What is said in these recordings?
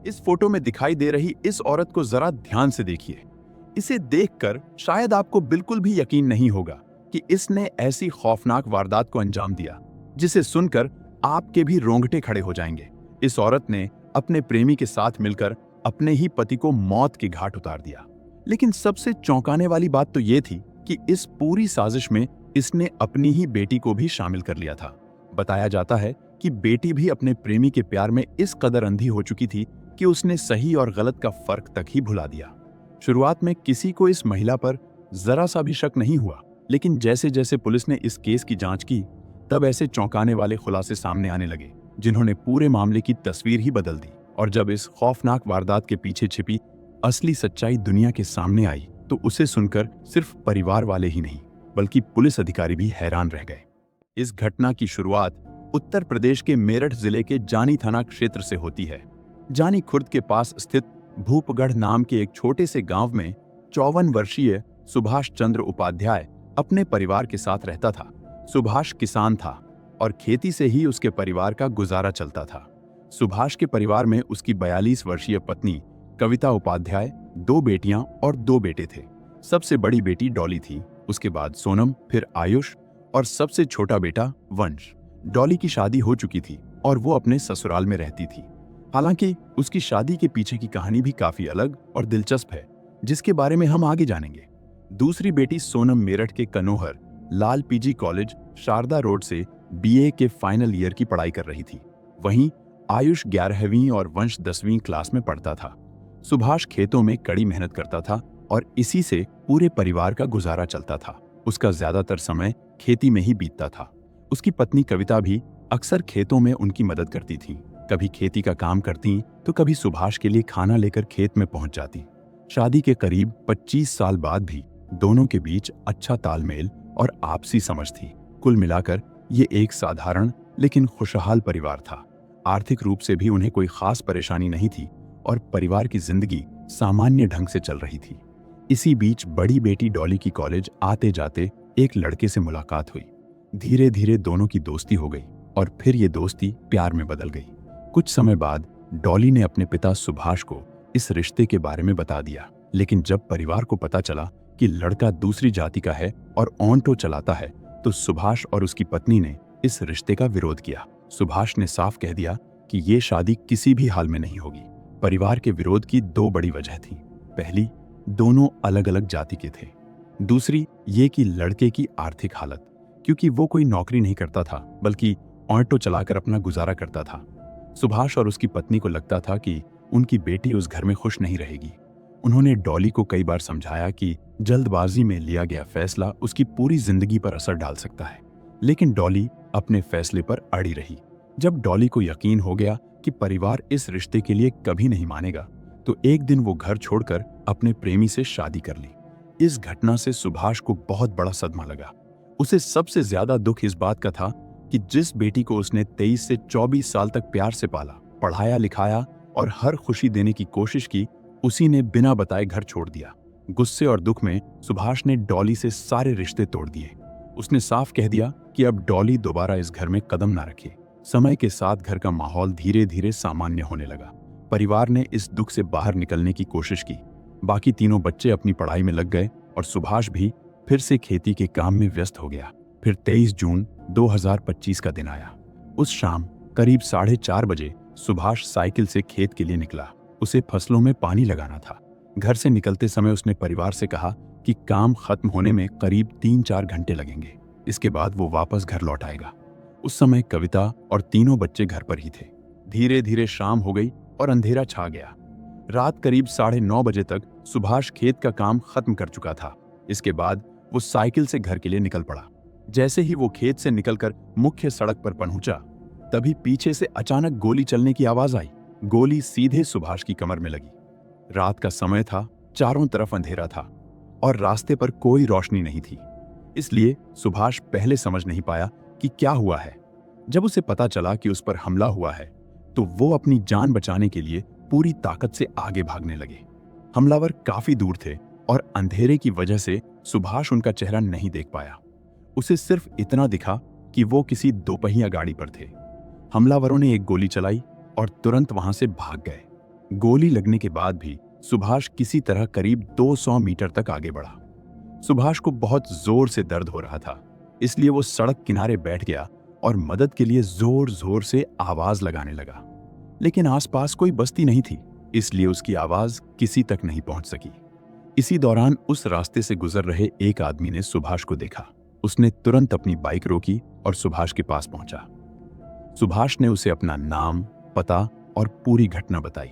इस फोटो में दिखाई दे रही इस औरत को जरा ध्यान से देखिए। इसे देखकर शायद आपको बिल्कुल भी यकीन नहीं होगा कि इसने ऐसी खौफनाक वारदात को अंजाम दिया, जिसे सुनकर आपके भी रोंगटे खड़े हो जाएंगे। इस औरत ने अपने प्रेमी के साथ मिलकर अपने ही पति को मौत के घाट उतार दिया। लेकिन सबसे चौंकाने वाली बात तो ये थी कि इस पूरी साजिश में इसने अपनी ही बेटी को भी शामिल कर लिया था। बताया जाता है कि बेटी भी अपने प्रेमी के प्यार में इस कदर अंधी हो चुकी थी कि उसने सही और गलत का फर्क तक ही भुला दिया। शुरुआत में किसी को इस महिला पर जरा सा भी शक नहीं हुआ, लेकिन जैसे जैसे पुलिस ने इस केस की जांच की, तब ऐसे चौंकाने वाले खुलासे सामने आने लगे, जिन्होंने पूरे मामले की तस्वीर ही बदल दी। और जब इस खौफनाक वारदात के पीछे छिपी असली सच्चाई दुनिया के सामने आई, तो उसे सुनकर सिर्फ परिवार वाले ही नहीं, बल्कि पुलिस अधिकारी भी हैरान रह गए। इस घटना की शुरुआत उत्तर प्रदेश के मेरठ जिले के जानी थाना क्षेत्र से होती है। जानी खुर्द के पास स्थित भूपगढ़ नाम के एक छोटे से गांव में 54 वर्षीय सुभाष चंद्र उपाध्याय अपने परिवार के साथ रहता था। सुभाष किसान था और खेती से ही उसके परिवार का गुजारा चलता था। सुभाष के परिवार में उसकी 42 वर्षीय पत्नी कविता उपाध्याय, 2 बेटियां और 2 बेटे थे। सबसे बड़ी बेटी डॉली थी, उसके बाद सोनम, फिर आयुष और सबसे छोटा बेटा वंश। डॉली की शादी हो चुकी थी और वो अपने ससुराल में रहती थी। हालांकि उसकी शादी के पीछे की कहानी भी काफी अलग और दिलचस्प है, जिसके बारे में हम आगे जानेंगे। दूसरी बेटी सोनम मेरठ के कनोहर लाल पीजी कॉलेज शारदा रोड से बीए के फाइनल ईयर की पढ़ाई कर रही थी। वहीं आयुष 11वीं और वंश 10वीं क्लास में पढ़ता था। सुभाष खेतों में कड़ी मेहनत करता था और इसी से पूरे परिवार का गुजारा चलता था। उसका ज्यादातर समय खेती में ही बीतता था। उसकी पत्नी कविता भी अक्सर खेतों में उनकी मदद करती थी। कभी खेती का काम करती तो कभी सुभाष के लिए खाना लेकर खेत में पहुंच जाती। शादी के करीब 25 साल बाद भी दोनों के बीच अच्छा तालमेल और आपसी समझ थी। कुल मिलाकर ये एक साधारण लेकिन खुशहाल परिवार था। आर्थिक रूप से भी उन्हें कोई खास परेशानी नहीं थी और परिवार की जिंदगी सामान्य ढंग से चल रही थी। इसी बीच बड़ी बेटी डॉली की कॉलेज आते जाते एक लड़के से मुलाकात हुई। धीरे धीरे दोनों की दोस्ती हो गई और फिर ये दोस्ती प्यार में बदल गई। कुछ समय बाद डॉली ने अपने पिता सुभाष को इस रिश्ते के बारे में बता दिया, लेकिन जब परिवार को पता चला कि लड़का दूसरी जाति का है और ऑटो चलाता है, तो सुभाष और उसकी पत्नी ने इस रिश्ते का विरोध किया। सुभाष ने साफ कह दिया कि ये शादी किसी भी हाल में नहीं होगी। परिवार के विरोध की 2 बड़ी वजह थी। पहली, दोनों अलग अलग जाति के थे। दूसरी ये कि लड़के की आर्थिक हालत, क्योंकि वो कोई नौकरी नहीं करता था बल्कि ऑटो चलाकर अपना गुजारा करता था। सुभाष और उसकी पत्नी को लगता था कि उनकी बेटी उस घर में खुश नहीं रहेगी। उन्होंने डॉली को कई बार समझाया कि जल्दबाजी में लिया गया फैसला उसकी पूरी जिंदगी पर असर डाल सकता है, लेकिन डॉली अपने फैसले पर अड़ी रही। जब डॉली को यकीन हो गया कि परिवार इस रिश्ते के लिए कभी नहीं मानेगा, तो एक दिन वो घर छोड़कर अपने प्रेमी से शादी कर ली। इस घटना से सुभाष को बहुत बड़ा सदमा लगा। उसे सबसे ज्यादा दुख इस बात का था कि जिस बेटी को उसने 23 से 24 साल तक प्यार से पाला, पढ़ाया लिखाया और हर खुशी देने की कोशिश की, उसी ने बिना बताए घर छोड़ दिया। गुस्से और दुख में सुभाष ने डॉली से सारे रिश्ते तोड़ दिए। उसने साफ कह दिया कि अब डॉली दोबारा इस घर में कदम ना रखे। समय के साथ घर का माहौल धीरे धीरे सामान्य होने लगा। परिवार ने इस दुख से बाहर निकलने की कोशिश की। बाकी तीनों बच्चे अपनी पढ़ाई में लग गए और सुभाष भी फिर से खेती के काम में व्यस्त हो गया। फिर 23 जून 2025 का दिन आया। उस शाम करीब 4:30 बजे सुभाष साइकिल से खेत के लिए निकला। उसे फसलों में पानी लगाना था। घर से निकलते समय उसने परिवार से कहा कि काम खत्म होने में करीब 3-4 घंटे लगेंगे, इसके बाद वो वापस घर लौट आएगा। उस समय कविता और तीनों बच्चे घर पर ही थे। धीरे धीरे शाम हो गई और अंधेरा छा गया। रात करीब 9:30 बजे तक सुभाष खेत का काम खत्म कर चुका था। इसके बाद वो साइकिल से घर के लिए निकल पड़ा। जैसे ही वो खेत से निकलकर मुख्य सड़क पर पहुंचा, तभी पीछे से अचानक गोली चलने की आवाज आई। गोली सीधे सुभाष की कमर में लगी। रात का समय था, चारों तरफ अंधेरा था और रास्ते पर कोई रोशनी नहीं थी, इसलिए सुभाष पहले समझ नहीं पाया कि क्या हुआ है। जब उसे पता चला कि उस पर हमला हुआ है, तो वो अपनी जान बचाने के लिए पूरी ताकत से आगे भागने लगे। हमलावर काफी दूर थे और अंधेरे की वजह से सुभाष उनका चेहरा नहीं देख पाया। उसे सिर्फ इतना दिखा कि वो किसी दोपहिया गाड़ी पर थे। हमलावरों ने एक गोली चलाई और तुरंत वहां से भाग गए। गोली लगने के बाद भी सुभाष किसी तरह करीब 200 मीटर तक आगे बढ़ा। सुभाष को बहुत जोर से दर्द हो रहा था, इसलिए वो सड़क किनारे बैठ गया और मदद के लिए जोर जोर से आवाज लगाने लगा। लेकिन आसपास कोई बस्ती नहीं थी, इसलिए उसकी आवाज किसी तक नहीं पहुंच सकी। इसी दौरान उस रास्ते से गुजर रहे एक आदमी ने सुभाष को देखा। उसने तुरंत अपनी बाइक रोकी और सुभाष के पास पहुंचा। सुभाष ने उसे अपना नाम, पता और पूरी घटना बताई।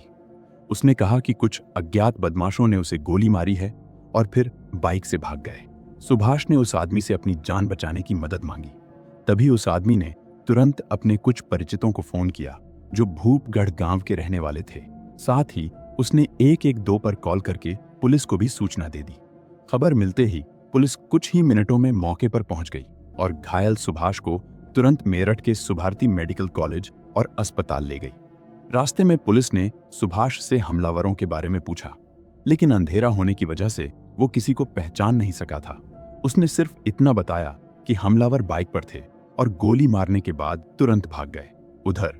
उसने कहा कि कुछ अज्ञात बदमाशों ने उसे गोली मारी है और फिर बाइक से भाग गए। सुभाष ने उस आदमी से अपनी जान बचाने की मदद मांगी। तभी उस आदमी ने तुरंत अपने कुछ परिचितों को फोन किया जो भूपगढ़ गांव के रहने वाले थे। साथ ही उसने 112 पर कॉल करके पुलिस को भी सूचना दे दी। खबर मिलते ही पुलिस कुछ ही मिनटों में मौके पर पहुंच गई और घायल सुभाष को तुरंत मेरठ के सुभारती मेडिकल कॉलेज और अस्पताल ले गई। रास्ते में पुलिस ने सुभाष से हमलावरों के बारे में पूछा, लेकिन अंधेरा होने की वजह से वो किसी को पहचान नहीं सका था। उसने सिर्फ इतना बताया कि हमलावर बाइक पर थे और गोली मारने के बाद तुरंत भाग गए। उधर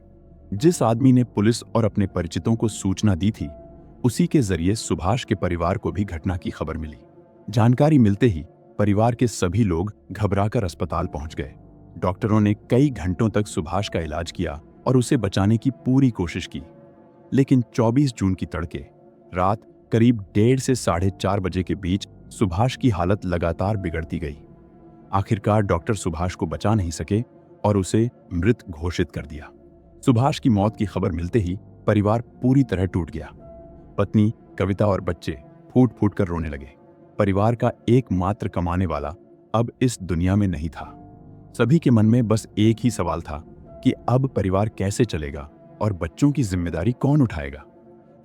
जिस आदमी ने पुलिस और अपने परिचितों को सूचना दी थी, उसी के जरिए सुभाष के परिवार को भी घटना की खबर मिली। जानकारी मिलते ही परिवार के सभी लोग घबराकर अस्पताल पहुंच गए। डॉक्टरों ने कई घंटों तक सुभाष का इलाज किया और उसे बचाने की पूरी कोशिश की, लेकिन 24 जून की तड़के रात करीब 1:30 से 4:30 बजे के बीच सुभाष की हालत लगातार बिगड़ती गई। आखिरकार डॉक्टर सुभाष को बचा नहीं सके और उसे मृत घोषित कर दिया। सुभाष की मौत की खबर मिलते ही परिवार पूरी तरह टूट गया। पत्नी, कविता और बच्चे फूट फूट कर रोने लगे। परिवार का एकमात्र कमाने वाला अब इस दुनिया में नहीं था। सभी के मन में बस एक ही सवाल था कि अब परिवार कैसे चलेगा और बच्चों की जिम्मेदारी कौन उठाएगा।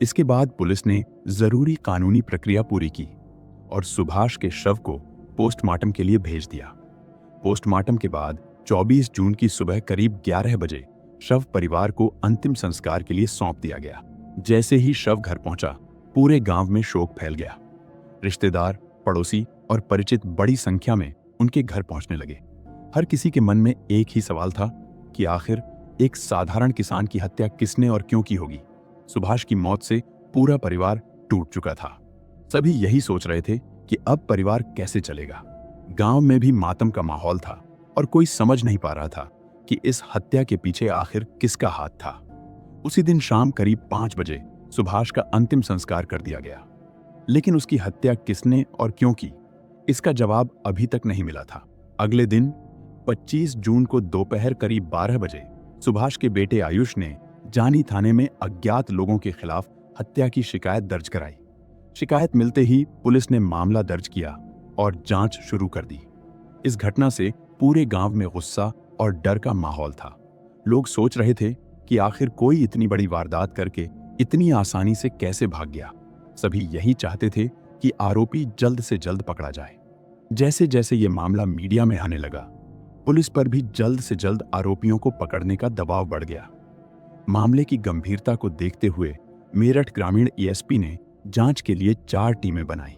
इसके बाद पुलिस ने जरूरी कानूनी प्रक्रिया पूरी की और सुभाष के शव को पोस्टमार्टम के लिए भेज दिया। पोस्टमार्टम के बाद 24 जून की सुबह करीब 11 बजे शव परिवार को अंतिम संस्कार के लिए सौंप दिया गया। जैसे ही शव घर पहुंचा, पूरे गांव में शोक फैल गया। रिश्तेदार, पड़ोसी और परिचित बड़ी संख्या में उनके घर पहुंचने लगे। हर किसी के मन में एक ही सवाल था कि आखिर एक साधारण किसान की हत्या किसने और क्यों की होगी। सुभाष की मौत से पूरा परिवार टूट चुका था। सभी यही सोच रहे थे कि अब परिवार कैसे चलेगा। गांव में भी मातम का माहौल था और कोई समझ नहीं पा रहा था कि इस हत्या के पीछे आखिर किसका हाथ था। उसी दिन शाम करीब 5 बजे सुभाष का अंतिम संस्कार कर दिया गया, लेकिन उसकी हत्या किसने और क्यों की, इसका जवाब अभी तक नहीं मिला था। अगले दिन 25 जून को दोपहर करीब 12 बजे सुभाष के बेटे आयुष ने जानी थाने में अज्ञात लोगों के खिलाफ हत्या की शिकायत दर्ज कराई। शिकायत मिलते ही पुलिस ने मामला दर्ज किया और जांच शुरू कर दी। इस घटना से पूरे गांव में गुस्सा और डर का माहौल था। लोग सोच रहे थे कि आखिर कोई इतनी बड़ी वारदात करके इतनी आसानी से कैसे भाग गया। सभी यही चाहते थे कि आरोपी जल्द से जल्द पकड़ा जाए। जैसे जैसे ये मामला मीडिया में आने लगा, पुलिस पर भी जल्द से जल्द आरोपियों को पकड़ने का दबाव बढ़ गया। मामले की गंभीरता को देखते हुए मेरठ ग्रामीण एएसपी ने जांच के लिए 4 टीमें बनाई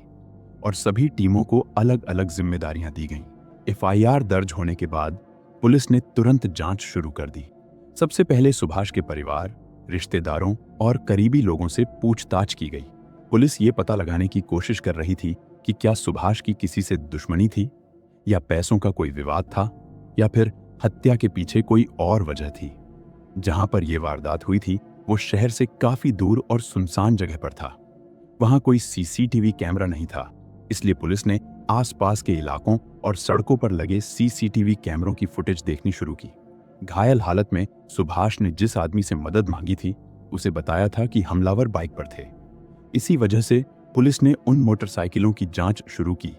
और सभी टीमों को अलग अलग जिम्मेदारियां दी गईं। एफआईआर दर्ज होने के बाद पुलिस ने तुरंत जांच शुरू कर दी। सबसे पहले सुभाष के परिवार, रिश्तेदारों और करीबी लोगों से पूछताछ की गई। पुलिस ये पता लगाने की कोशिश कर रही थी कि क्या सुभाष की किसी से दुश्मनी थी, या पैसों का कोई विवाद था, या फिर हत्या के पीछे कोई और वजह थी। जहां पर यह वारदात हुई थी वो शहर से काफी दूर और सुनसान जगह पर था। वहां कोई सीसीटीवी कैमरा नहीं था, इसलिए पुलिस ने आसपास के इलाकों और सड़कों पर लगे सीसीटीवी कैमरों की फुटेज देखनी शुरू की। घायल हालत में सुभाष ने जिस आदमी से मदद मांगी थी, उसे बताया था कि हमलावर बाइक पर थे। इसी वजह से पुलिस ने उन मोटरसाइकिलों की जांच शुरू की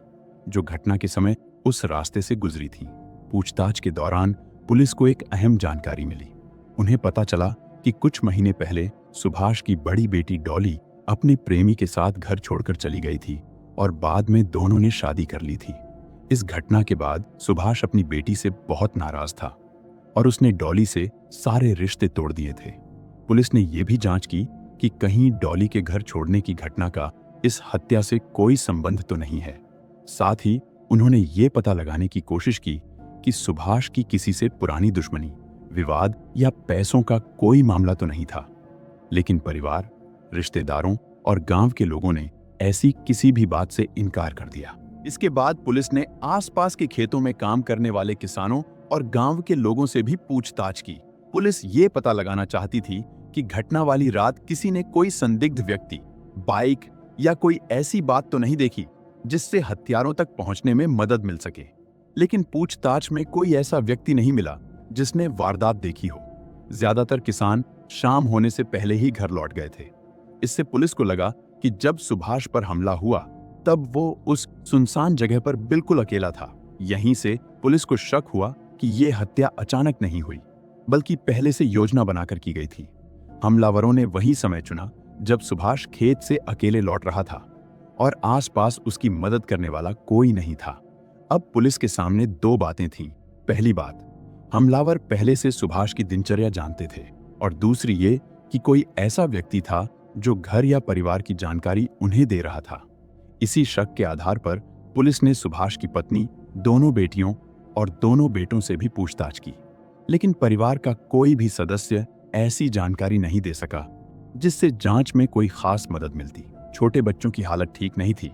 जो घटना के समय उस रास्ते से गुजरी थी। पूछताछ के दौरान पुलिस को एक अहम जानकारी मिली। उन्हें पता चला कि कुछ महीने पहले सुभाष की बड़ी बेटी डॉली अपने प्रेमी के साथ घर छोड़कर चली गई थी और बाद में दोनों ने शादी कर ली थी। इस घटना के बाद सुभाष अपनी बेटी से बहुत नाराज था और उसने डॉली से सारे रिश्ते तोड़ दिए थे। पुलिस ने यह भी जांच की कि कहीं डॉली के घर छोड़ने की घटना का इस हत्या से कोई संबंध तो नहीं है। साथ ही उन्होंने ये पता लगाने की कोशिश की कि सुभाष की किसी से पुरानी दुश्मनी, विवाद या पैसों का कोई मामला तो नहीं था। लेकिन परिवार, रिश्तेदारों और गांव के लोगों ने ऐसी किसी भी बात से इनकार कर दिया। इसके बाद पुलिस ने आसपास के खेतों में काम करने वाले किसानों और गांव के लोगों से भी पूछताछ की। पुलिस ये पता लगाना चाहती थी कि घटना वाली रात किसी ने कोई संदिग्ध व्यक्ति, बाइक या कोई ऐसी बात तो नहीं देखी जिससे हथियारों तक पहुंचने में मदद मिल सके। लेकिन पूछताछ में कोई ऐसा व्यक्ति नहीं मिला जिसने वारदात देखी हो। ज्यादातर किसान शाम होने से पहले ही घर लौट गए थे। इससे पुलिस को लगा कि जब सुभाष पर हमला हुआ तब वो उस सुनसान जगह पर बिल्कुल अकेला था। यहीं से पुलिस को शक हुआ कि ये हत्या अचानक नहीं हुई, बल्कि पहले से योजना बनाकर की गई थी। हमलावरों ने वही समय चुना जब सुभाष खेत से अकेले लौट रहा था और आसपास उसकी मदद करने वाला कोई नहीं था। अब पुलिस के सामने दो बातें थीं। पहली बात, हमलावर पहले से सुभाष की दिनचर्या जानते थे, और दूसरी ये कि कोई ऐसा व्यक्ति था जो घर या परिवार की जानकारी उन्हें दे रहा था। इसी शक के आधार पर पुलिस ने सुभाष की पत्नी, दोनों बेटियों और दोनों बेटों से भी पूछताछ की, लेकिन परिवार का कोई भी सदस्य ऐसी जानकारी नहीं दे सका जिससे जांच में कोई खास मदद मिलती। छोटे बच्चों की हालत ठीक नहीं थी,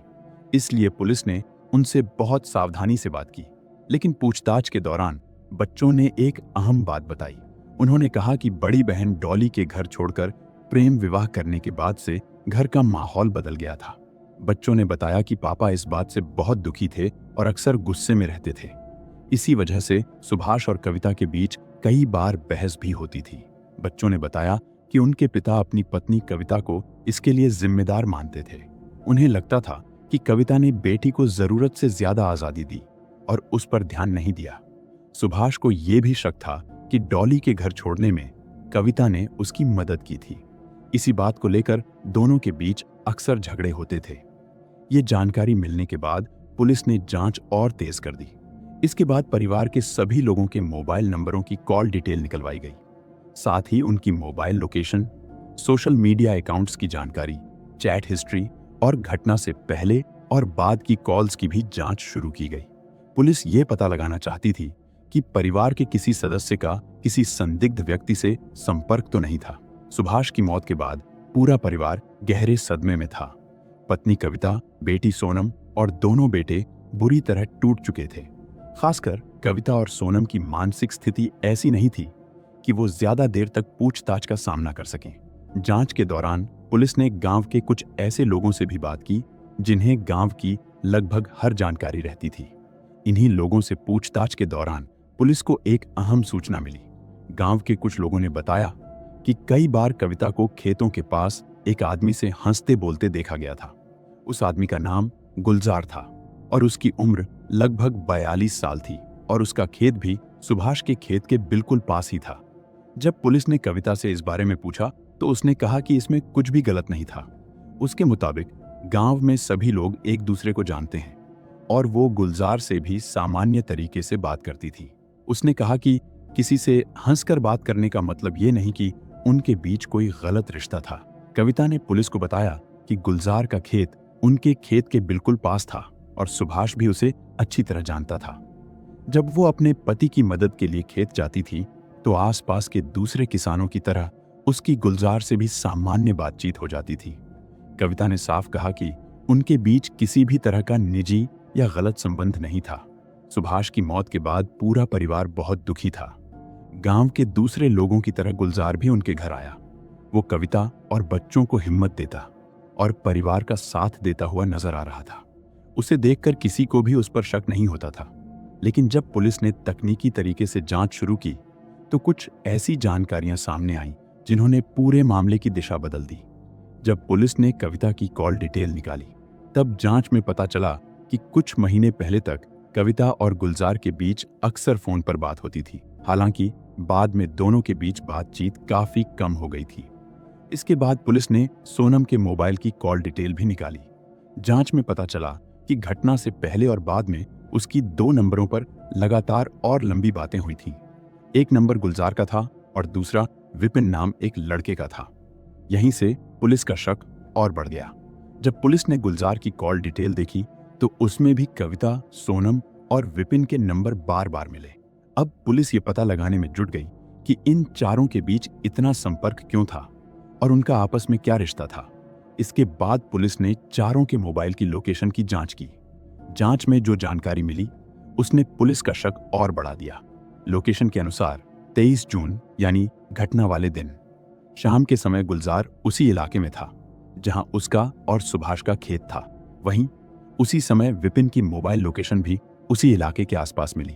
इसलिए पुलिस ने उनसे बहुत सावधानी से बात की। लेकिन पूछताछ के दौरान बच्चों ने एक अहम बात बताई। उन्होंने कहा कि बड़ी बहन डॉली के घर छोड़कर प्रेम विवाह करने के बाद से घर का माहौल बदल गया था। बच्चों ने बताया कि पापा इस बात से बहुत दुखी थे और अक्सर गुस्से में रहते थे। इसी वजह से सुभाष और कविता के बीच कई बार बहस भी होती थी। बच्चों ने बताया कि उनके पिता अपनी पत्नी कविता को इसके लिए जिम्मेदार मानते थे। उन्हें लगता था कि कविता ने बेटी को जरूरत से ज्यादा आजादी दी और उस पर ध्यान नहीं दिया। सुभाष को यह भी शक था कि डॉली के घर छोड़ने में कविता ने उसकी मदद की थी। इसी बात को लेकर दोनों के बीच अक्सर झगड़े होते थे। ये जानकारी मिलने के बाद पुलिस ने जांच और तेज कर दी। इसके बाद परिवार के सभी लोगों के मोबाइल नंबरों की कॉल डिटेल निकलवाई गई। साथ ही उनकी mobile location, social media accounts की जानकारी, चैट हिस्ट्री और घटना से पहले और बाद की कॉल्स की भी जांच शुरू की गई। पुलिस ये पता लगाना चाहती थी कि परिवार के किसी सदस्य का किसी संदिग्ध व्यक्ति से संपर्क तो नहीं था। सुभाष की मौत के बाद पूरा परिवार गहरे सदमे में था। पत्नी कविता, बेटी सोनम और दोनों बेटे बुरी तरह टूट चुके थे। खासकर कविता और सोनम की मानसिक स्थिति ऐसी नहीं थी कि वो ज्यादा देर तक पूछताछ का सामना कर सकें। जांच के दौरान पुलिस ने गांव के कुछ ऐसे लोगों से भी बात की जिन्हें गांव की लगभग हर जानकारी रहती थी। इन्हीं लोगों से पूछताछ के दौरान पुलिस को एक अहम सूचना मिली। गांव के कुछ लोगों ने बताया कि कई बार कविता को खेतों के पास एक आदमी से हंसते बोलते देखा गया था। उस आदमी का नाम गुलजार था और उसकी उम्र लगभग 42 साल थी और उसका खेत भी सुभाष के खेत के बिल्कुल पास ही था। जब पुलिस ने कविता से इस बारे में पूछा तो उसने कहा कि इसमें कुछ भी गलत नहीं था। उसके मुताबिक गांव में सभी लोग एक दूसरे को जानते हैं और वो गुलजार से भी सामान्य तरीके से बात करती थी। उसने कहा कि किसी से हंसकर बात करने का मतलब ये नहीं कि उनके बीच कोई गलत रिश्ता था। कविता ने पुलिस को बताया कि गुलजार का खेत उनके खेत के बिल्कुल पास था और सुभाष भी उसे अच्छी तरह जानता था। जब वो अपने पति की मदद के लिए खेत जाती थी तो आसपास के दूसरे किसानों की तरह उसकी गुलजार से भी सामान्य बातचीत हो जाती थी। कविता ने साफ कहा कि उनके बीच किसी भी तरह का निजी या गलत संबंध नहीं था। सुभाष की मौत के बाद पूरा परिवार बहुत दुखी था। गांव के दूसरे लोगों की तरह गुलजार भी उनके घर आया। वो कविता और बच्चों को हिम्मत देता और परिवार का साथ देता हुआ नजर आ रहा था। उसे देखकर किसी को भी उस पर शक नहीं होता था। लेकिन जब पुलिस ने तकनीकी तरीके से जांच शुरू की तो कुछ ऐसी जानकारियां सामने आईं जिन्होंने पूरे मामले की दिशा बदल दी। जब पुलिस ने कविता की कॉल डिटेल निकाली तब जांच में पता चला कि कुछ महीने पहले तक कविता और गुलजार के बीच अक्सर फोन पर बात होती थी। हालांकि बाद में दोनों के बीच बातचीत काफी कम हो गई थी। इसके बाद पुलिस ने सोनम के मोबाइल की कॉल डिटेल भी निकाली। जांच में पता चला कि घटना से पहले और बाद में उसकी 2 नंबरों पर लगातार और लंबी बातें हुई थीं। एक नंबर गुलजार का था और दूसरा विपिन नाम एक लड़के का था। यहीं से पुलिस का शक और बढ़ गया। जब पुलिस ने गुलजार की कॉल डिटेल देखी तो उसमें भी कविता, सोनम और विपिन के नंबर बार बार मिले। अब पुलिस ये पता लगाने में जुट गई कि इन चारों के बीच इतना संपर्क क्यों था और उनका आपस में क्या रिश्ता था। इसके बाद पुलिस ने चारों के मोबाइल की लोकेशन की जांच की। जांच में जो जानकारी मिली उसने पुलिस का शक और बढ़ा दिया। लोकेशन के अनुसार 23 जून यानी घटना वाले दिन शाम के समय गुलजार उसी इलाके में था जहां उसका और सुभाष का खेत था। वहीं उसी समय विपिन की मोबाइल लोकेशन भी उसी इलाके के आसपास मिली।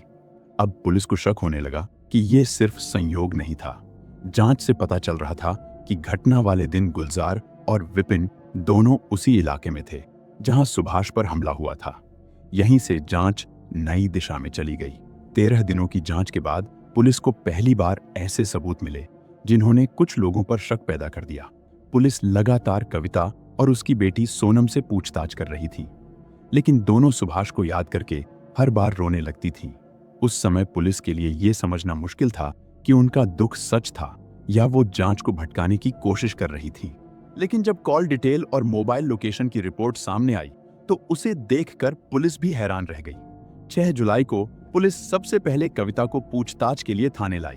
अब पुलिस को शक होने लगा कि यह सिर्फ संयोग नहीं था। जांच से पता चल रहा था कि घटना वाले दिन गुलजार और विपिन दोनों उसी इलाके में थे जहां सुभाष पर हमला हुआ था। यहीं से जांच नई दिशा में चली गई। 13 दिनों की जांच के बाद पुलिस को पहली बार ऐसे सबूत मिले जिन्होंने कुछ लोगों पर शक पैदा कर दिया। पुलिस लगातार कविता और उसकी बेटी सोनम से पूछताछ कर रही थी, लेकिन दोनों सुभाष को याद करके हर बार रोने लगती थी। उस समय पुलिस के लिए यह समझना मुश्किल था कि उनका दुख सच था या वो जांच को भटकाने की कोशिश कर रही थी। लेकिन जब कॉल डिटेल और मोबाइल लोकेशन की रिपोर्ट सामने आई तो उसे देखकर पुलिस भी हैरान रह गई। 6 जुलाई को पुलिस सबसे पहले कविता को पूछताछ के लिए थाने लाई।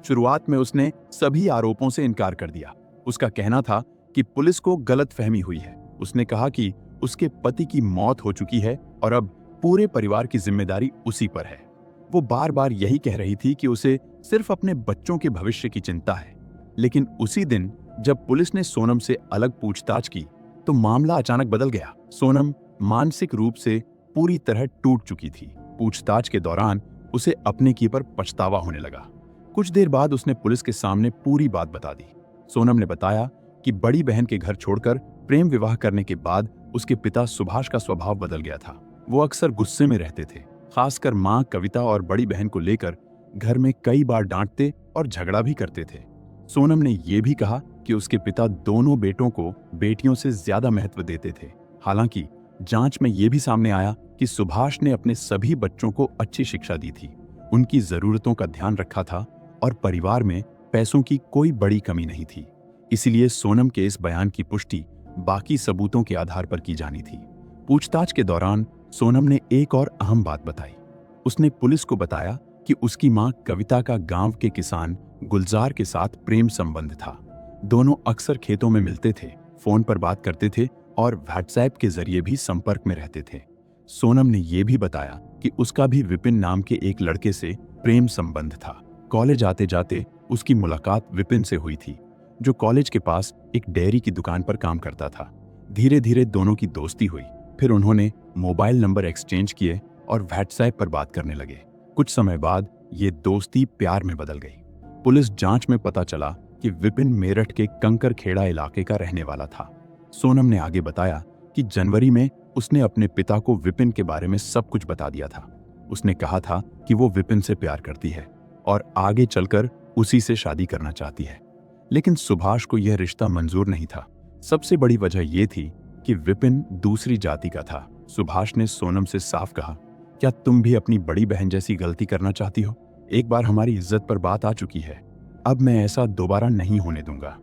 शुरुआत में उसने सभी आरोपों से इनकार कर दिया। उसका कहना था कि पुलिस को गलतफहमी हुई है। उसने कहा कि उसके पति की मौत हो चुकी है और अब पूरे परिवार की जिम्मेदारी उसी पर है। वो बार बार यही कह रही थी कि उसे सिर्फ अपने बच्चों के भविष्य की चिंता है। लेकिन उसी दिन जब पुलिस ने सोनम से अलग पूछताछ की तो मामला अचानक बदल गया। सोनम मानसिक रूप से पूरी तरह टूट चुकी थी। पूछताछ के दौरान उसे अपने की पर पछतावा होने लगा। कुछ देर बाद उसने पुलिस के सामने पूरी बात बता दी। सोनम ने बताया कि बड़ी बहन के घर छोड़कर प्रेम विवाह करने के बाद उसके पिता सुभाष का स्वभाव बदल गया था। वो अक्सर गुस्से में रहते थे, खासकर मां कविता और बड़ी बहन को लेकर घर में कई बार डांटते और झगड़ा भी करते थे। सोनम ने यह भी कहा कि उसके पिता दोनों बेटों को बेटियों से ज्यादा महत्व देते थे। हालांकि जांच में यह भी सामने आया कि सुभाष ने अपने सभी बच्चों को अच्छी शिक्षा दी थी, उनकी जरूरतों का ध्यान रखा था और परिवार में पैसों की कोई बड़ी कमी नहीं थी। इसलिए सोनम के इस बयान की पुष्टि बाकी सबूतों के आधार पर की जानी थी। पूछताछ के दौरान सोनम ने एक और अहम बात बताई। उसने पुलिस को बताया कि उसकी मां कविता का गांव के किसान गुलजार के साथ प्रेम संबंध था। दोनों अक्सर खेतों में मिलते थे, फोन पर बात करते थे और व्हाट्सएप के जरिए भी संपर्क में रहते थे। सोनम ने यह भी बताया कि उसका भी विपिन नाम के एक लड़के से प्रेम संबंध था। कॉलेज आते जाते उसकी मुलाकात विपिन से हुई थी, जो कॉलेज के पास एक डेयरी की दुकान पर काम करता था। धीरे धीरे दोनों की दोस्ती हुई। फिर उन्होंने मोबाइल नंबर एक्सचेंज किए और व्हाट्सएप पर बात करने लगे। कुछ समय बाद ये दोस्ती प्यार में बदल गई। पुलिस जांच में पता चला कि विपिन मेरठ के कंकर खेड़ा इलाके का रहने वाला था। सोनम ने आगे बताया कि जनवरी में उसने अपने पिता को विपिन के बारे में सब कुछ बता दिया था। उसने कहा था कि वो विपिन से प्यार करती है और आगे चलकर उसी से शादी करना चाहती है। लेकिन सुभाष को यह रिश्ता मंजूर नहीं था। सबसे बड़ी वजह यह थी कि विपिन दूसरी जाति का था। सुभाष ने सोनम से साफ कहा, क्या तुम भी अपनी बड़ी बहन जैसी गलती करना चाहती हो? एक बार हमारी इज्जत पर बात आ चुकी है, अब मैं ऐसा दोबारा नहीं होने दूंगा।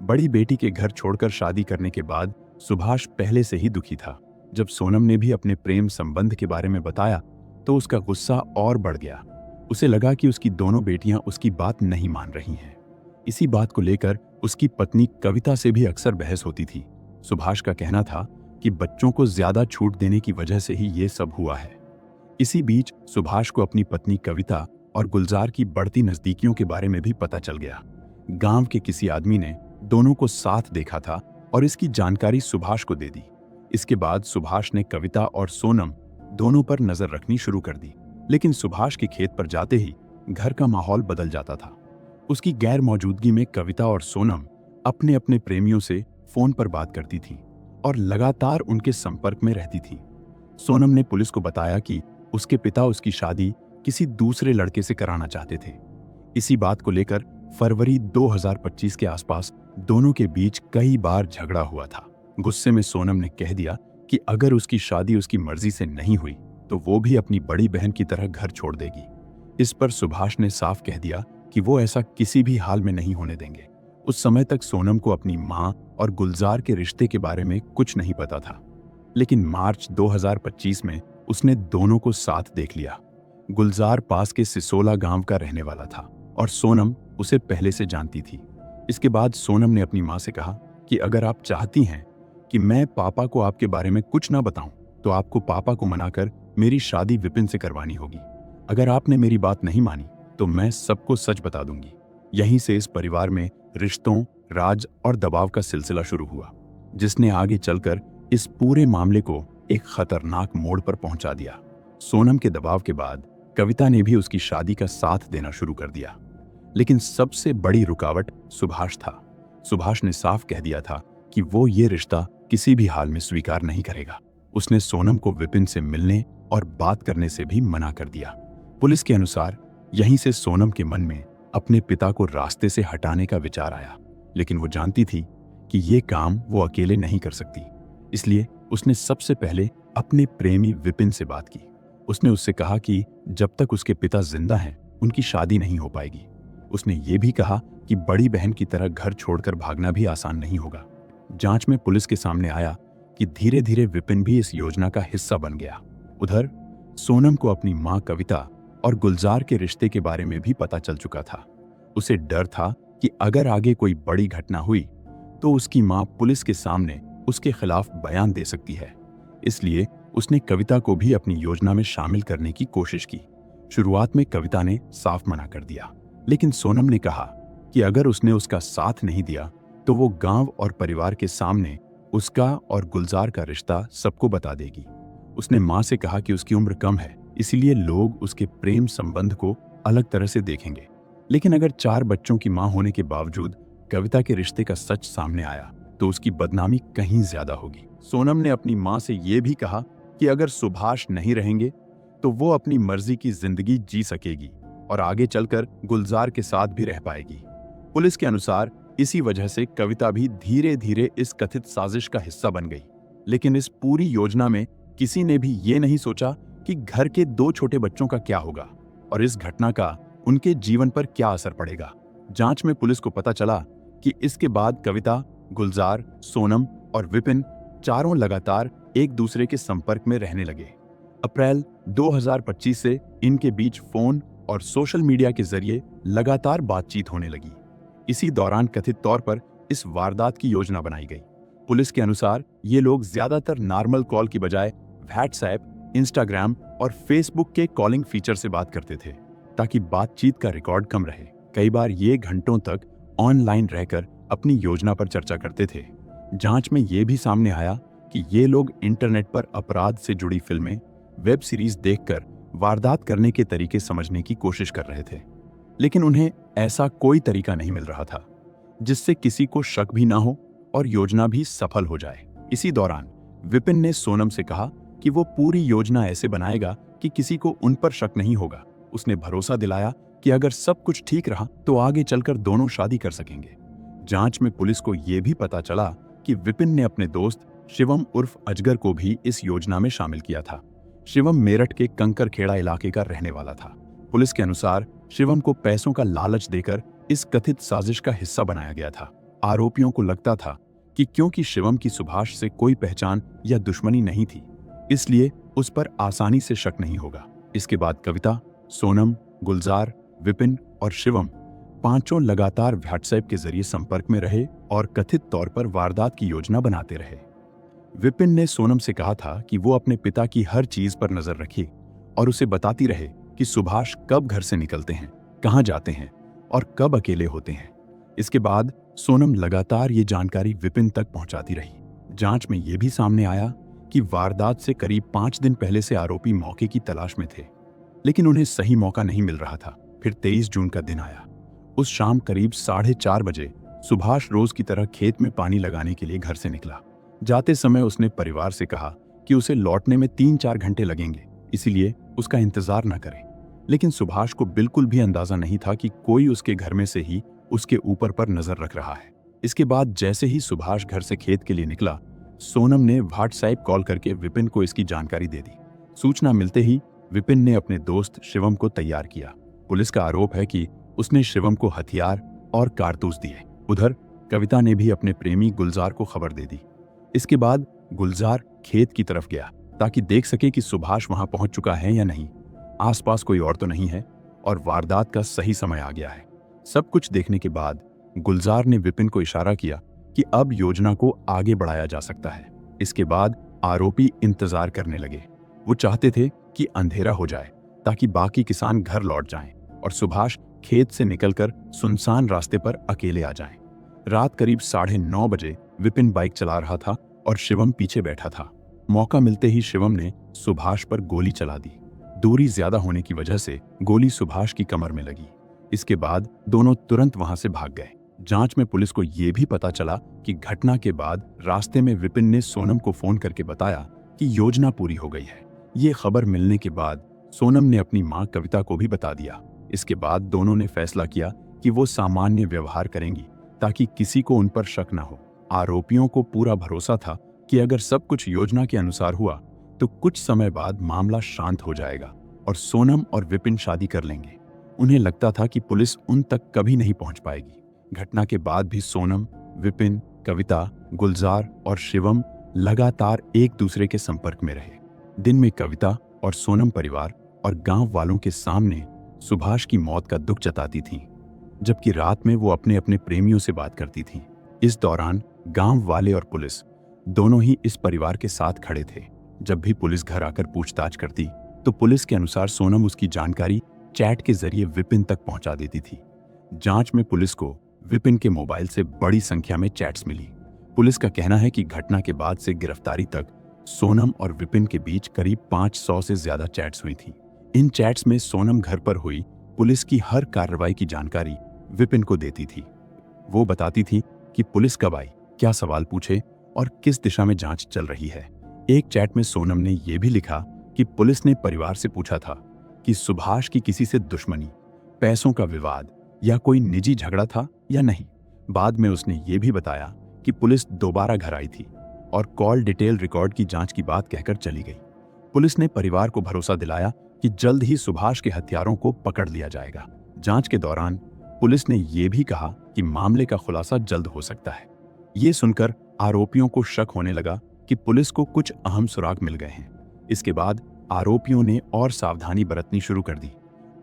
बड़ी बेटी के घर छोड़कर शादी करने के बाद सुभाष पहले से ही दुखी था। जब सोनम ने भी अपने प्रेम संबंध के बारे में बताया तो उसका गुस्सा और बढ़ गया। उसे लगा कि उसकी दोनों बेटियां उसकी बात नहीं मान रही हैं। इसी बात को लेकर उसकी पत्नी कविता से भी अक्सर बहस होती थी। सुभाष का कहना था कि बच्चों को ज्यादा छूट देने की वजह से ही ये सब हुआ है। इसी बीच सुभाष को अपनी पत्नी कविता और गुलजार की बढ़ती नजदीकियों के बारे में भी पता चल गया। गांव के किसी आदमी ने दोनों को साथ देखा था और इसकी जानकारी सुभाष को दे दी। इसके बाद सुभाष ने कविता और सोनम दोनों पर नजर रखनी शुरू कर दी। लेकिन सुभाष के खेत पर जाते ही घर का माहौल बदल जाता था। उसकी गैर मौजूदगी में कविता और सोनम अपने अपने प्रेमियों से फोन पर बात करती थीं और लगातार उनके संपर्क में रहती थीं। सोनम ने पुलिस को बताया कि उसके पिता उसकी शादी किसी दूसरे लड़के से कराना चाहते थे। इसी बात को लेकर फरवरी 2025 के आसपास दोनों के बीच कई बार झगड़ा हुआ था। गुस्से में सोनम ने कह दिया कि अगर उसकी शादी उसकी मर्जी से नहीं हुई तो वो भी अपनी बड़ी बहन की तरह घर छोड़ देगी। इस पर सुभाष ने साफ कह दिया कि वो ऐसा किसी भी हाल में नहीं होने देंगे। उस समय तक सोनम को अपनी मां और गुलजार के रिश्ते के बारे में कुछ नहीं पता था। लेकिन मार्च 2025 में उसने दोनों को साथ देख लिया। गुलजार पास के सिसोला गांव का रहने वाला था और सोनम उसे पहले से जानती थी। इसके बाद सोनम ने अपनी माँ से कहा कि अगर आप चाहती हैं कि मैं पापा को आपके बारे में कुछ ना बताऊं, तो आपको पापा को मनाकर मेरी शादी विपिन से करवानी होगी। अगर आपने मेरी बात नहीं मानी तो मैं सबको सच बता दूंगी। यहीं से इस परिवार में रिश्तों, राज और दबाव का सिलसिला शुरू हुआ, जिसने आगे चलकर इस पूरे मामले को एक खतरनाक मोड़ पर पहुंचा दिया। सोनम के दबाव के बाद कविता ने भी उसकी शादी का साथ देना शुरू कर दिया, लेकिन सबसे बड़ी रुकावट सुभाष था। सुभाष ने साफ कह दिया था कि वो ये रिश्ता किसी भी हाल में स्वीकार नहीं करेगा। उसने सोनम को विपिन से मिलने और बात करने से भी मना कर दिया। पुलिस के अनुसार यहीं से सोनम के मन में अपने पिता को रास्ते से हटाने का विचार आया, लेकिन वो जानती थी कि ये काम वो अकेले नहीं कर सकती। इसलिए उसने सबसे पहले अपने प्रेमी विपिन से बात की। उसने उससे कहा कि जब तक उसके पिता जिंदा हैं, उनकी शादी नहीं हो पाएगी। उसने ये भी कहा कि बड़ी बहन की तरह घर छोड़कर भागना भी आसान नहीं होगा। जांच में पुलिस के सामने आया कि धीरे धीरे विपिन भी इस योजना का हिस्सा बन गया। उधर सोनम को अपनी मां कविता और गुलजार के रिश्ते के बारे में भी पता चल चुका था। उसे डर था कि अगर आगे कोई बड़ी घटना हुई तो उसकी मां पुलिस के सामने उसके खिलाफ बयान दे सकती है। इसलिए उसने कविता को भी अपनी योजना में शामिल करने की कोशिश की। शुरुआत में कविता ने साफ मना कर दिया, लेकिन सोनम ने कहा कि अगर उसने उसका साथ नहीं दिया तो वो गांव और परिवार के सामने उसका और गुलजार का रिश्ता सबको बता देगी। उसने मां से कहा कि उसकी उम्र कम है, इसीलिए लोग उसके प्रेम संबंध को अलग तरह से देखेंगे। लेकिन अगर 4 बच्चों की मां होने के बावजूद कविता के रिश्ते का सच सामने आया तो उसकी बदनामी कहीं ज्यादा होगी। सोनम ने अपनी मां से यह भी कहा कि अगर सुभाष नहीं रहेंगे तो वो अपनी मर्जी की जिंदगी जी सकेगी और आगे चलकर गुलजार के साथ भी रह पाएगी। पुलिस के अनुसार इसी वजह से कविता भी धीरे धीरे इस कथित साजिश का हिस्सा बन गई। लेकिन इस पूरी योजना में किसी ने भी ये नहीं सोचा कि घर के 2 छोटे बच्चों का क्या होगा और इस घटना का उनके जीवन पर क्या असर पड़ेगा। जांच में पुलिस को पता चला कि इसके बाद कविता, गुलजार, सोनम और विपिन चारों लगातार एक दूसरे के संपर्क में रहने लगे। अप्रैल 2025 से इनके बीच फोन और सोशल मीडिया के जरिए लगातार बातचीत होने लगी। इसी दौरान कथित तौर पर इस वारदात की योजना बनाई गई। पुलिस के अनुसार ये लोग ज्यादातर नॉर्मल कॉल की बजाय व्हाट्सएप, इंस्टाग्राम और फेसबुक के कॉलिंग फीचर से बात करते थे, ताकि बातचीत का रिकॉर्ड कम रहे। कई बार ये घंटों तक ऑनलाइन रहकर अपनी योजना पर चर्चा करते थे। जांच में ये भी सामने आया कि ये लोग इंटरनेट पर अपराध से जुड़ी फिल्में, वेब सीरीज देखकर वारदात करने के तरीके समझने की कोशिश कर रहे थे, लेकिन उन्हें ऐसा कोई तरीका नहीं मिल रहा था जिससे किसी को शक भी ना हो और योजना भी सफल हो जाए। इसी दौरान विपिन ने सोनम से कहा कि वो पूरी योजना ऐसे बनाएगा कि किसी को उन पर शक नहीं होगा। उसने भरोसा दिलाया कि अगर सब कुछ ठीक रहा तो आगे चलकर दोनों शादी कर सकेंगे। जांच में पुलिस को यह भी पता चला कि विपिन ने अपने दोस्त शिवम उर्फ अजगर को भी इस योजना में शामिल किया था। शिवम मेरठ के कंकरखेड़ा इलाके का रहने वाला था। पुलिस के अनुसार शिवम को पैसों का लालच देकर इस कथित साजिश का हिस्सा बनाया गया था। आरोपियों को लगता था कि क्योंकि शिवम की सुभाष से कोई पहचान या दुश्मनी नहीं थी, इसलिए उस पर आसानी से शक नहीं होगा। इसके बाद कविता, सोनम, गुलजार, विपिन और शिवम पांचों लगातार व्हाट्सएप के जरिए संपर्क में रहे और कथित तौर पर वारदात की योजना बनाते रहे। विपिन ने सोनम से कहा था कि वो अपने पिता की हर चीज पर नजर रखे और उसे बताती रहे कि सुभाष कब घर से निकलते हैं, कहां जाते हैं और कब अकेले होते हैं। इसके बाद सोनम लगातार ये जानकारी विपिन तक पहुंचाती रही। जांच में यह भी सामने आया कि वारदात से करीब 5 दिन पहले से आरोपी मौके की तलाश में थे, लेकिन उन्हें सही मौका नहीं मिल रहा था। फिर 23 जून का दिन आया। उस शाम करीब 4:30 बजे सुभाष रोज की तरह खेत में पानी लगाने के लिए घर से निकला। जाते समय उसने परिवार से कहा कि उसे लौटने में 3-4 घंटे लगेंगे, इसीलिए उसका इंतजार न करें। लेकिन सुभाष को बिल्कुल भी अंदाजा नहीं था कि कोई उसके घर में से ही उसके ऊपर पर नजर रख रहा है। इसके बाद जैसे ही सुभाष घर से खेत के लिए निकला, सोनम ने व्हाट्सएप कॉल करके विपिन को इसकी जानकारी दे दी। सूचना मिलते ही विपिन ने अपने दोस्त शिवम को तैयार किया। पुलिस का आरोप है कि उसने शिवम को हथियार और कारतूस दिए। उधर कविता ने भी अपने प्रेमी गुलजार को खबर दे दी। इसके बाद गुलजार खेत की तरफ गया ताकि देख सके कि सुभाष वहां पहुंच चुका है या नहीं, आसपास कोई और तो नहीं है और वारदात का सही समय आ गया है। सब कुछ देखने के बाद गुलजार ने विपिन को इशारा किया कि अब योजना को आगे बढ़ाया जा सकता है। इसके बाद आरोपी इंतजार करने लगे। वो चाहते थे कि अंधेरा हो जाए ताकि बाकी किसान घर लौट जाएं और सुभाष खेत से निकलकर सुनसान रास्ते पर अकेले आ जाएं। रात करीब 9:30 बजे विपिन बाइक चला रहा था और शिवम पीछे बैठा था। मौका मिलते ही शिवम ने सुभाष पर गोली चला दी। दूरी ज्यादा होने की वजह से गोली सुभाष की कमर में लगी। इसके बाद दोनों तुरंत वहां से भाग गए। जांच में पुलिस को यह भी पता चला कि घटना के बाद रास्ते में विपिन ने सोनम को फोन करके बताया कि योजना पूरी हो गई है। ये खबर मिलने के बाद सोनम ने अपनी मां कविता को भी बता दिया। इसके बाद दोनों ने फैसला किया कि वो सामान्य व्यवहार करेंगी ताकि किसी को उन पर शक न हो। आरोपियों को पूरा भरोसा था कि अगर सब कुछ योजना के अनुसार हुआ तो कुछ समय बाद मामला शांत हो जाएगा और सोनम और विपिन शादी कर लेंगे। उन्हें लगता था कि पुलिस उन तक कभी नहीं पहुंच पाएगी। घटना के बाद भी सोनम, विपिन, कविता, गुलजार और शिवम लगातार एक दूसरे के संपर्क में रहे। दिन में कविता और सोनम परिवार और गांव वालों के सामने सुभाष की मौत का दुख जताती थीं, जबकि रात में वो अपने अपने प्रेमियों से बात करती थीं। इस दौरान गांव वाले और पुलिस दोनों ही इस परिवार के साथ खड़े थे। जब भी पुलिस घर आकर पूछताछ करती तो पुलिस के अनुसार सोनम उसकी जानकारी चैट के जरिए विपिन तक पहुंचा देती थी। जांच में पुलिस को विपिन के मोबाइल से बड़ी संख्या में चैट्स मिली। पुलिस का कहना है कि घटना के बाद से गिरफ्तारी तक सोनम और विपिन के बीच करीब 500 से ज्यादा चैट्स हुई थी। इन चैट्स में सोनम घर पर हुई पुलिस की हर कार्रवाई की जानकारी विपिन को देती थी। वो बताती थी कि पुलिस कब आई, क्या सवाल पूछे और किस दिशा में जांच चल रही है। एक चैट में सोनम ने यह भी लिखा कि पुलिस ने परिवार से पूछा था कि सुभाष की किसी से दुश्मनी, पैसों का विवाद या कोई निजी झगड़ा था या नहीं। बाद में उसने ये भी बताया कि पुलिस दोबारा घर आई थी और कॉल डिटेल रिकॉर्ड की जांच की बात कहकर चली गई। पुलिस ने परिवार को भरोसा दिलाया कि जल्द ही सुभाष के हत्यारों को पकड़ लिया जाएगा। जांच के दौरान पुलिस ने यह भी कहा कि मामले का खुलासा जल्द हो सकता है। ये सुनकर आरोपियों को शक होने लगा कि पुलिस को कुछ अहम सुराग मिल गए हैं। इसके बाद आरोपियों ने और सावधानी बरतनी शुरू कर दी।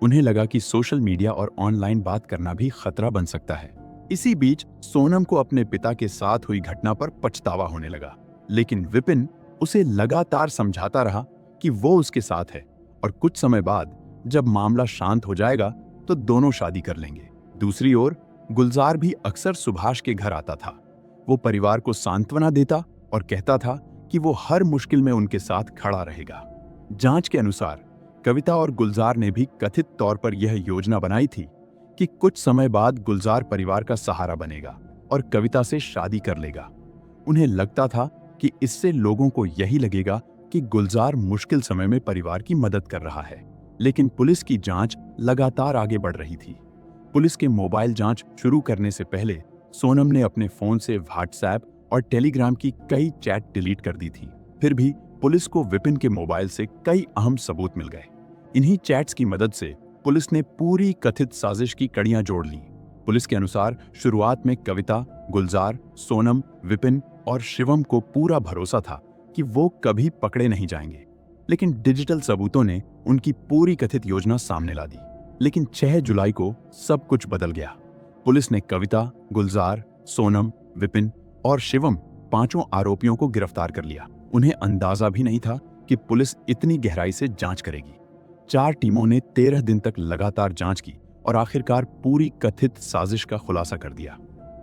उन्हें लगा कि सोशल मीडिया और ऑनलाइन बात करना भी खतरा बन सकता है। इसी बीच सोनम को अपने पिता के साथ हुई घटना पर पछतावा होने लगा, लेकिन विपिन उसे लगातार समझाता रहा कि वो उसके साथ है और कुछ समय बाद जब मामला शांत हो जाएगा तो दोनों शादी कर लेंगे। दूसरी ओर गुलजार भी अक्सर सुभाष के घर आता था। वो परिवार को सांत्वना देता और कहता था कि वो हर मुश्किल में उनके साथ खड़ा रहेगा। जांच के अनुसार कविता और गुलजार ने भी कथित तौर पर यह योजना बनाई थी कि कुछ समय बाद गुलजार परिवार का सहारा बनेगा और कविता से शादी कर लेगा। उन्हें लगता था कि इससे लोगों को यही लगेगा कि गुलजार मुश्किल समय में परिवार की मदद कर रहा है। लेकिन पुलिस की जांच लगातार आगे बढ़ रही थी। पुलिस के मोबाइल जांच शुरू करने से पहले सोनम ने अपने फोन से व्हाट्सएप और टेलीग्राम की कई चैट डिलीट कर दी थी। फिर भी पुलिस को विपिन के मोबाइल से कई अहम सबूत मिल गए। इन्हीं चैट्स की मदद से पुलिस ने पूरी कथित साजिश की कड़ियां जोड़ लीं। पुलिस के अनुसार शुरुआत में कविता, गुलजार, सोनम, विपिन और शिवम को पूरा भरोसा था कि वो कभी पकड़े नहीं जाएंगे, लेकिन डिजिटल सबूतों ने उनकी पूरी कथित योजना सामने ला दी। लेकिन 6 जुलाई को सब कुछ बदल गया। पुलिस ने कविता, गुलजार, सोनम, विपिन और शिवम 5 आरोपियों को गिरफ्तार कर लिया। उन्हें अंदाजा भी नहीं था कि पुलिस इतनी गहराई से जांच करेगी। 4 टीमों ने 13 दिन तक लगातार जांच की और आखिरकार पूरी कथित साजिश का खुलासा कर दिया।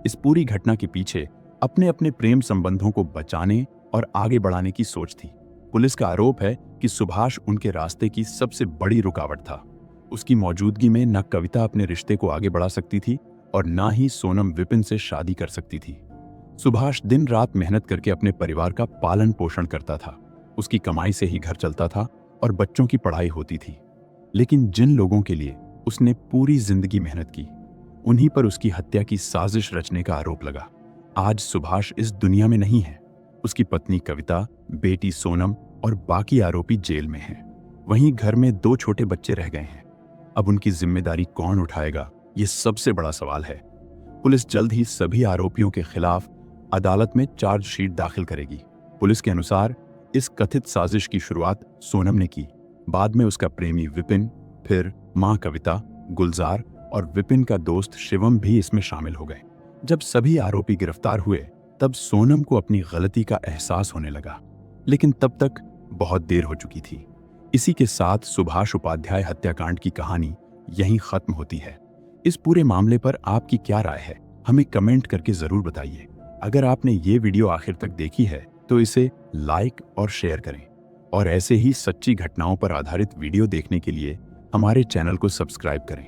इस पूरी घटना के पीछे अपने अपने प्रेम संबंधों को बचाने और आगे बढ़ाने की सोच थी। पुलिस का आरोप है कि सुभाष उनके रास्ते की सबसे बड़ी रुकावट था। उसकी मौजूदगी में न कविता अपने रिश्ते को आगे बढ़ा सकती थी और न ही सोनम विपिन से शादी कर सकती थी। सुभाष दिन रात मेहनत करके अपने परिवार का पालन पोषण करता था। उसकी कमाई से ही घर चलता था और बच्चों की पढ़ाई होती थी। लेकिन जिन लोगों के लिए उसने पूरी जिंदगी मेहनत की, उन्हीं पर उसकी हत्या की साजिश रचने का आरोप लगा। आज सुभाष इस दुनिया में नहीं है। उसकी पत्नी कविता, बेटी सोनम और बाकी आरोपी जेल में हैं। वहीं घर में 2 छोटे बच्चे रह गए हैं। अब उनकी जिम्मेदारी कौन उठाएगा, ये सबसे बड़ा सवाल है। पुलिस जल्द ही सभी आरोपियों के खिलाफ अदालत में चार्जशीट दाखिल करेगी। पुलिस के अनुसार इस कथित साजिश की शुरुआत सोनम ने की। बाद में उसका प्रेमी विपिन, फिर मां कविता, गुलजार और विपिन का दोस्त शिवम भी इसमें शामिल हो गए। जब सभी आरोपी गिरफ्तार हुए तब सोनम को अपनी गलती का एहसास होने लगा, लेकिन तब तक बहुत देर हो चुकी थी। इसी के साथ सुभाष उपाध्याय हत्याकांड की कहानी यहीं खत्म होती है। इस पूरे मामले पर आपकी क्या राय है, हमें कमेंट करके जरूर बताइए। अगर आपने ये वीडियो आखिर तक देखी है तो इसे लाइक और शेयर करें, और ऐसे ही सच्ची घटनाओं पर आधारित वीडियो देखने के लिए हमारे चैनल को सब्सक्राइब करें।